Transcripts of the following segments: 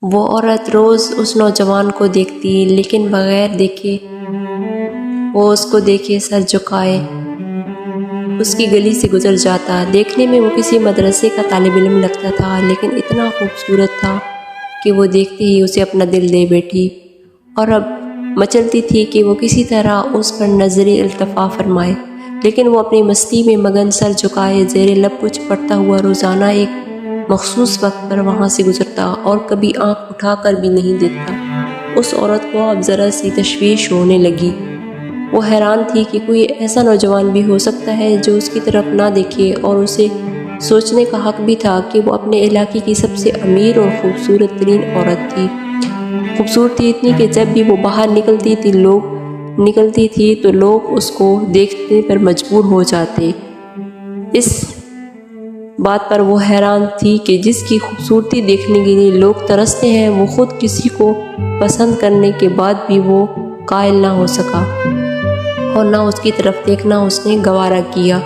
وہ عورت روز اس نوجوان کو دیکھتی لیکن بغیر دیکھے وہ اس کو دیکھے سر جھکائے اس کی گلی سے گزر جاتا۔ دیکھنے میں وہ کسی مدرسے کا طالب علم لگتا تھا، لیکن اتنا خوبصورت تھا کہ وہ دیکھتے ہی اسے اپنا دل دے بیٹھی، اور اب مچلتی تھی کہ وہ کسی طرح اس پر نظر التفاف فرمائے۔ لیکن وہ اپنی مستی میں مگن سر جھکائے زیر لب کچھ پڑھتا ہوا روزانہ ایک مخصوص وقت پر وہاں سے گزرتا اور کبھی آنکھ اٹھا کر بھی نہیں دیکھتا۔ اس عورت کو اب ذرا سی تشویش ہونے لگی۔ وہ حیران تھی کہ کوئی ایسا نوجوان بھی ہو سکتا ہے جو اس کی طرف نہ دیکھے، اور اسے سوچنے کا حق بھی تھا کہ وہ اپنے علاقے کی سب سے امیر اور خوبصورت ترین عورت تھی۔ خوبصورتی اتنی کہ جب بھی وہ باہر نکلتی تھی تو لوگ اس کو دیکھنے پر مجبور ہو جاتے۔ اس بات پر وہ حیران تھی کہ جس کی خوبصورتی دیکھنے کے لیے لوگ ترستے ہیں، وہ خود کسی کو پسند کرنے کے بعد بھی وہ قائل نہ ہو سکا، اور نہ اس کی طرف دیکھنا اس نے گوارا کیا۔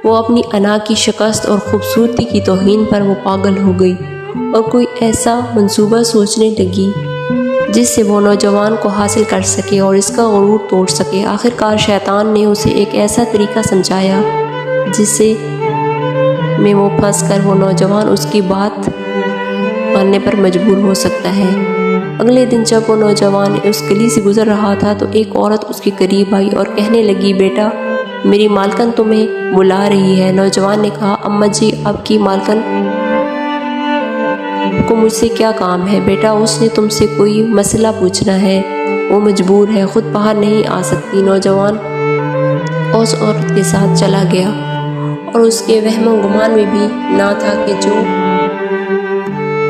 وہ اپنی انا کی شکست اور خوبصورتی کی توہین پر وہ پاگل ہو گئی، اور کوئی ایسا منصوبہ سوچنے لگی جس سے وہ نوجوان کو حاصل کر سکے اور اس کا غرور توڑ سکے۔ آخرکار شیطان نے اسے ایک ایسا طریقہ سمجھایا جس سے میں وہ پھنس کر وہ نوجوان اس کی بات ماننے پر مجبور ہو سکتا ہے۔ اگلے دن جب وہ نوجوان اس گلی سے گزر رہا تھا تو ایک عورت اس کے قریب آئی اور کہنے لگی، بیٹا، میری مالکن تمہیں بلا رہی ہے۔ نوجوان نے کہا، اماں جی، آپ کی مالکن کو مجھ سے کیا کام ہے؟ بیٹا، اس نے تم سے کوئی مسئلہ پوچھنا ہے، وہ مجبور ہے، خود باہر نہیں آ سکتی۔ نوجوان اس عورت کے ساتھ چلا گیا، اور اس کے وہم و گمان میں بھی نہ تھا کہ جو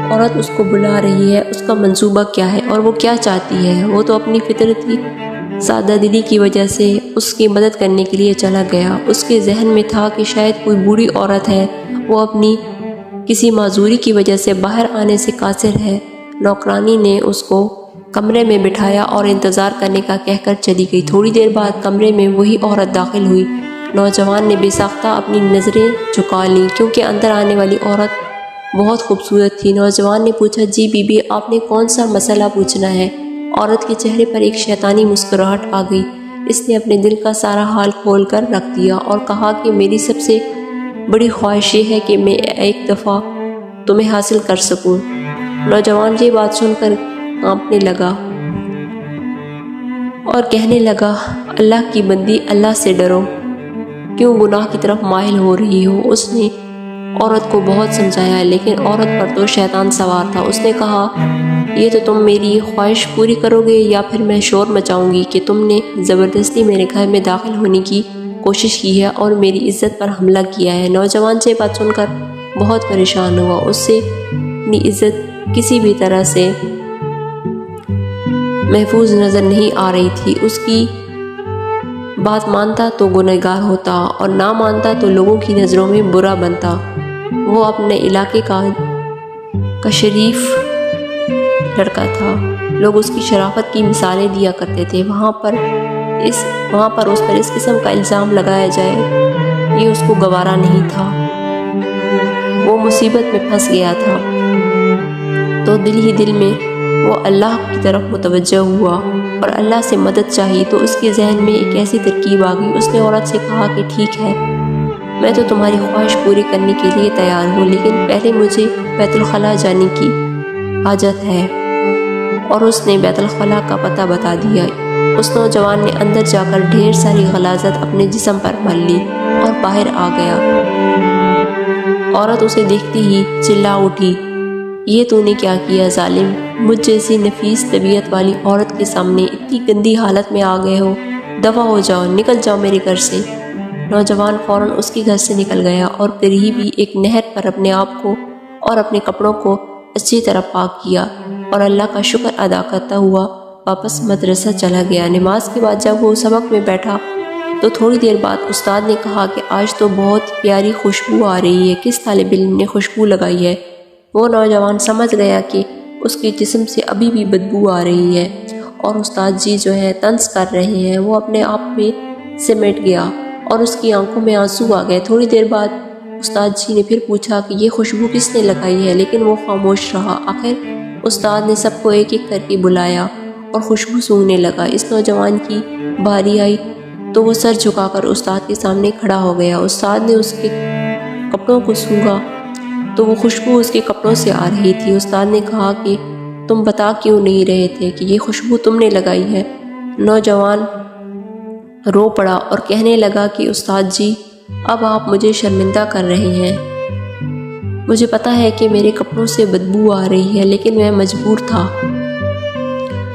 عورت اس کو بلا رہی ہے اس کا منصوبہ کیا ہے اور وہ کیا چاہتی ہے۔ وہ تو اپنی فطرتی سادہ دلی کی وجہ سے اس کی مدد کرنے کے لیے چلا گیا۔ اس کے ذہن میں تھا کہ شاید کوئی بوڑھی عورت ہے، وہ اپنی کسی معذوری کی وجہ سے باہر آنے سے قاصر ہے۔ نوکرانی نے اس کو کمرے میں بٹھایا اور انتظار کرنے کا کہہ کر چلی گئی۔ تھوڑی دیر بعد کمرے میں وہی عورت داخل ہوئی۔ نوجوان نے بے ساختہ اپنی نظریں جھکا لیں کیونکہ اندر آنے والی عورت بہت خوبصورت تھی۔ نوجوان نے پوچھا، جی بی بی، آپ نے کون سا مسئلہ پوچھنا ہے؟ عورت کے چہرے پر ایک شیطانی مسکراہٹ آ گئی۔ اس نے اپنے دل کا سارا حال کھول کر رکھ دیا اور کہا کہ میری سب سے بڑی خواہش یہ ہے کہ میں ایک دفعہ تمہیں حاصل کر سکوں۔ نوجوان یہ بات سن کر کانپنے لگا اور کہنے لگا، اللہ کی بندی، اللہ سے ڈرو، کیوں گناہ کی طرف مائل ہو رہی ہو؟ اس نے عورت کو بہت سمجھایا، لیکن عورت پر تو شیطان سوار تھا۔ اس نے کہا، یہ تو تم میری خواہش پوری کرو گے یا پھر میں شور مچاؤں گی کہ تم نے زبردستی میرے گھر میں داخل ہونے کی کوشش کی ہے اور میری عزت پر حملہ کیا ہے۔ نوجوان سے بات سن کر بہت پریشان ہوا۔ اس سے اپنی عزت کسی بھی طرح سے محفوظ نظر نہیں آ رہی تھی۔ اس کی بات مانتا تو گنہگار ہوتا اور نہ مانتا تو لوگوں کی نظروں میں برا بنتا۔ وہ اپنے علاقے کا شریف لڑکا تھا، لوگ اس کی شرافت کی مثالیں دیا کرتے تھے۔ وہاں پر اس پر اس قسم کا الزام لگایا جائے یہ اس کو گوارا نہیں تھا۔ وہ مصیبت میں پھنس گیا تھا تو دل ہی دل میں وہ اللہ کی طرف متوجہ ہوا اور اللہ سے مدد چاہی تو اس کے ذہن میں ایک ایسی ترکیب آ گئی۔ اس نے عورت سے کہا کہ ٹھیک ہے، میں تو تمہاری خواہش پوری کرنے کے لیے تیار ہوں، لیکن پہلے مجھے بیت الخلاء جانے کی حاجت ہے۔ اور اس نے بیت الخلاء کا پتہ بتا دیا۔ اس نوجوان نے اندر جا کر ڈھیر ساری غلاظت اپنے جسم پر مل لی اور باہر آ گیا۔ عورت اسے دیکھتی ہی چلا اٹھی، یہ تو نے کیا کیا ظالم؟ مجھ جیسی نفیس طبیعت والی عورت کے سامنے اتنی گندی حالت میں آ گئے ہو، دفع ہو جاؤ، نکل جاؤ میرے گھر سے۔ نوجوان فوراً اس کے گھر سے نکل گیا اور قریب ہی ایک نہر پر اپنے آپ کو اور اپنے کپڑوں کو اچھی طرح پاک کیا اور اللہ کا شکر ادا کرتا ہوا واپس مدرسہ چلا گیا۔ نماز کے بعد جب وہ سبق میں بیٹھا تو تھوڑی دیر بعد استاد نے کہا کہ آج تو بہت پیاری خوشبو آ رہی ہے، کس طالب علم نے خوشبو لگائی ہے؟ وہ نوجوان سمجھ گیا کہ اس کے جسم سے ابھی بھی بدبو آ رہی ہے اور استاد جی جو ہے طنز کر رہے ہیں۔ وہ اپنے آپ میں سمیٹ گیا اور اس کی آنکھوں میں آنسو آ گئے۔ تھوڑی دیر بعد استاد جی نے پھر پوچھا کہ یہ خوشبو کس نے لگائی ہے، لیکن وہ خاموش رہا۔ آخر استاد نے سب کو ایک ایک کر کے بلایا اور خوشبو سونگنے لگا۔ اس نوجوان کی باری آئی تو وہ سر جھکا کر استاد کے سامنے کھڑا ہو گیا۔ استاد نے اس کے کپڑوں کو سونگا تو وہ خوشبو اس کے کپڑوں سے آ رہی تھی۔ استاد نے کہا کہ تم بتا کیوں نہیں رہے تھے کہ یہ خوشبو تم نے لگائی ہے؟ نوجوان رو پڑا اور کہنے لگا کہ استاد جی، اب آپ مجھے شرمندہ کر رہے ہیں۔ مجھے پتا ہے کہ میرے کپڑوں سے بدبو آ رہی ہے، لیکن میں مجبور تھا۔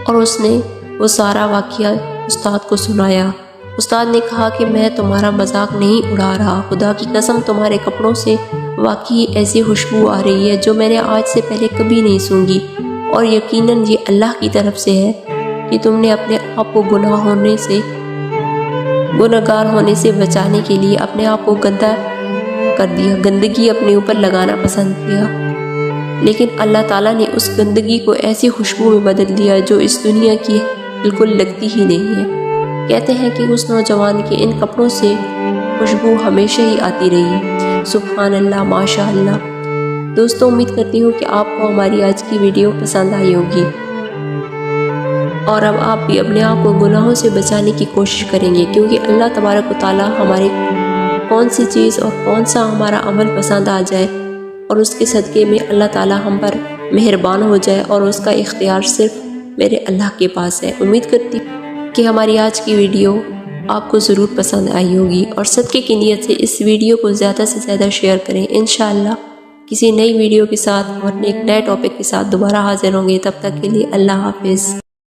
اور اس نے وہ سارا واقعہ استاد کو سنایا۔ استاد نے کہا کہ میں تمہارا مذاق نہیں اڑا رہا، خدا کی قسم تمہارے کپڑوں سے واقعی ایسی خوشبو آ رہی ہے جو میں نے آج سے پہلے کبھی نہیں سونگھی، اور یقیناً یہ اللہ کی طرف سے ہے کہ تم نے اپنے آپ کو گناہگار ہونے سے بچانے کے لیے اپنے آپ کو گندا کر دیا، گندگی اپنے اوپر لگانا پسند کیا، لیکن اللہ تعالیٰ نے اس گندگی کو ایسی خوشبو میں بدل دیا جو اس دنیا کی بالکل لگتی ہی نہیں ہے۔ کہتے ہیں کہ اس نوجوان کے ان کپڑوں سے خوشبو ہمیشہ ہی آتی رہی۔ سبحان اللہ، ماشاء اللہ۔ دوستوں، امید کرتی ہوں کہ آپ کو ہماری آج کی ویڈیو پسند آئی ہوگی، اور اب آپ بھی اپنے آپ کو گناہوں سے بچانے کی کوشش کریں گے، کیونکہ اللہ تبارک و تعالیٰ ہمارے کون سی چیز اور کون سا ہمارا عمل پسند آ جائے اور اس کے صدقے میں اللہ تعالیٰ ہم پر مہربان ہو جائے، اور اس کا اختیار صرف میرے اللہ کے پاس ہے۔ امید کرتی ہوں کہ ہماری آج کی ویڈیو آپ کو ضرور پسند آئی ہوگی، اور صدقے کی نیت سے اس ویڈیو کو زیادہ سے زیادہ شیئر کریں۔ انشاءاللہ کسی نئی ویڈیو کے ساتھ اور ایک نئے ٹاپک کے ساتھ دوبارہ حاضر ہوں گے۔ تب تک کے لیے اللہ حافظ۔